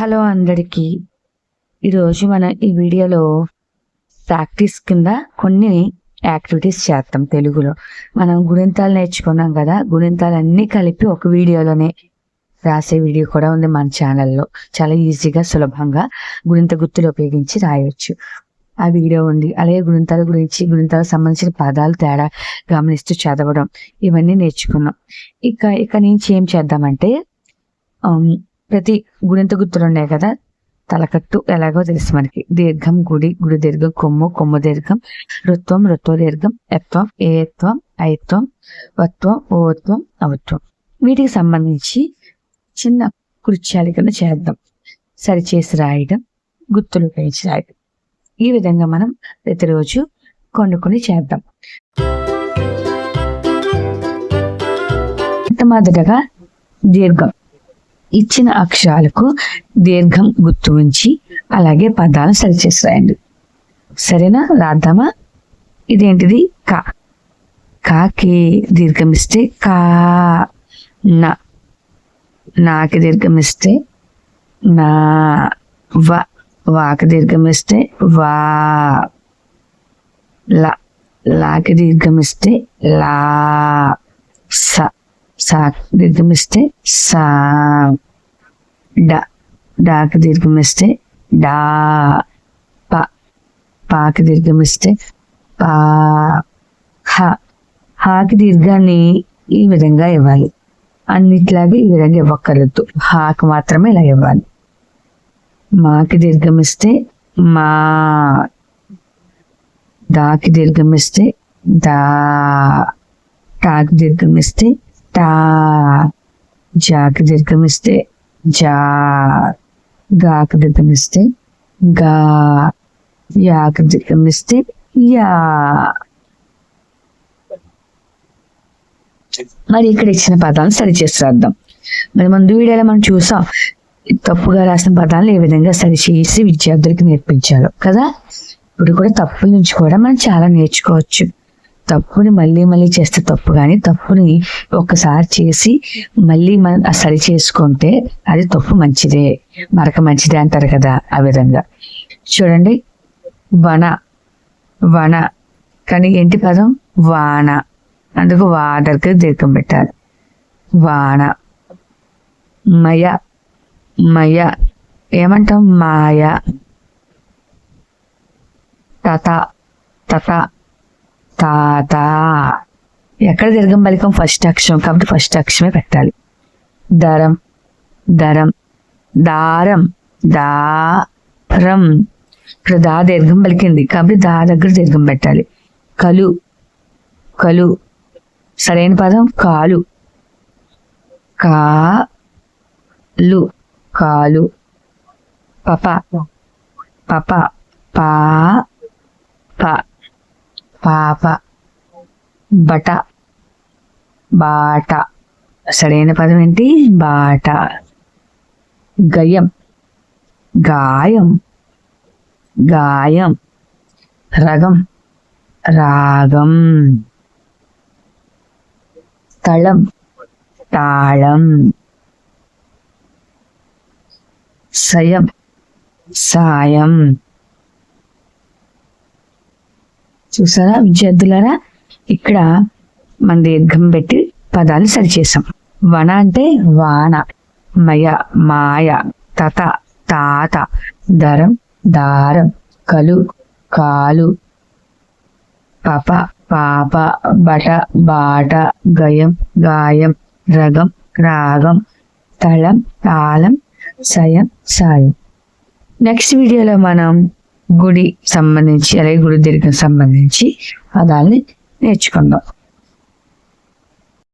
Hello అందరికీ. ఈరోజు మనం ఈ వీడియోలో ప్రాక్టీస్ కింద కొన్ని యాక్టివిటీస్ చేస్తాం. తెలుగులో మనం గుణింతాలు నేర్చుకున్నాం కదా, గుణింతాలన్నీ కలిపి ఒక వీడియోలోనే రాసే వీడియో కూడా ఉంది మన ఛానల్లో. చాలా ఈజీగా సులభంగా గుణింత గుర్తులు ఉపయోగించి రాయవచ్చు. ఆ వీడియో ఉంది. అలాగే గుణింతాల గురించి, గుణింతాలకు సంబంధించిన పదాలు తేడా గమనిస్తూ చదవడం, ఇవన్నీ నేర్చుకున్నాం. ఇక నుంచి ఏం చేద్దామంటే, ప్రతి గుణింత గుర్తులు ఉన్నాయి కదా, తలకట్టు ఎలాగో తెలుసు మనకి. దీర్ఘం గుడి, గుడి దీర్ఘం కొమ్ము, కొమ్ము దీర్ఘం రుత్వం, రుత్వ దీర్ఘం ఎత్వం, ఏత్వం, ఐత్వం, వత్వం, ఓత్వం, అవత్వం. వీటికి సంబంధించి చిన్న కృత్యాలు కింద చేద్దాం. సరిచేసి రాయడం, గుర్తులు ఉపయోగించి రాయడం. ఈ విధంగా మనం ప్రతిరోజు కొన్ని చేద్దాం. మొట్టమొదటగా దీర్ఘం. ఇచ్చిన అక్షరాలకు దీర్ఘం గుర్తు ఉంచి అలాగే పదాలను సరిచేసి రాయండి. సరేనా? రాద్దామా? ఇదేంటిది? కా. కాకి దీర్ఘం ఇస్తే కా. నా. నాకి దీర్ఘం ఇస్తే నా. వా. వాకి దీర్ఘం ఇస్తే వా. లా. లాకి దీర్ఘం ఇస్తే లా. స. సాకి దీర్ఘం ఇస్తే సా. డా. డాకి దీర్ఘం ఇస్తే డా. ప. పాకి దీర్ఘం ఇస్తే పా. హ. హాకి దీర్ఘాన్ని ఈ విధంగా ఇవ్వాలి. అన్నిట్లాగే ఈ విధంగా ఇవ్వక్కర్లేదు. హాకి మాత్రమే ఇలా ఇవ్వాలి. మాకి దీర్ఘం ఇస్తే మా. దాకి దీర్ఘం ఇస్తే దా. టాకి దీర్ఘం ఇస్తే టా. జాకి దీర్ఘం ఇస్తే జా. గాకి దీర్ఘం ఇస్తే గా. యాకి దీర్ఘం ఇస్తే యా. మరి ఇక్కడ ఇచ్చిన పదాలను సరిచేసి రాద్దాం. మరి ముందు వీడియోలో మనం చూసాం తప్పుగా రాసిన పదాలను ఏ విధంగా సరిచేసి విద్యార్థులకి నేర్పించాలో కదా. ఇప్పుడు కూడా తప్పుల నుంచి కూడా మనం చాలా నేర్చుకోవచ్చు. తప్పుని మళ్ళీ చేస్తే తప్పు, కానీ తప్పుని ఒక్కసారి చేసి మళ్ళీ మనం సరి చేసుకుంటే అది తప్పు మంచిదే, మరక మంచిదే అంటారు కదా. ఆ విధంగా చూడండి. వన. వన కానీ ఏంటి పదం? వాన. అందుకు వా దగ్గర దీర్ఘం పెట్టాలి. వాన. మయ. మయ ఏమంటాం? మాయ. తత. తత. తాత. ఎక్కడ దీర్ఘం పలికం? ఫస్ట్ అక్షరం కాబట్టి ఫస్ట్ అక్షరమే పెట్టాలి. దరం. దరం. దారం. దారం. ఇక్కడ దా దీర్ఘం పలికింది కాబట్టి దా దగ్గర దీర్ఘం పెట్టాలి. కలు. కలు సరైన పదం కాలు. కాలు. కాలు. పప. పప. పా. ప. పాప. బట. బాట. సరైన పదం ఏంటి? బాట. గయం. గాయం. గాయం. రగం. రాగం. తళం. తాళం. సయం. సాయం. చూసారా విద్యార్థులారా, ఇక్కడ మన దీర్ఘం పెట్టి పదాలు సరిచేసాం. వన అంటే వాన. మయ మాయ. తత తాత. దరం దారం. కలు కాలు. పప పాప. బట బాట. గయం గాయం. రగం రాగం. తళం తాళం. సయం సాయం. నెక్స్ట్ వీడియోలో మనం గుడి సంబంధించి అలాగే గుడి దీర్ఘం సంబంధించి పదాలని నేర్చుకుందాం.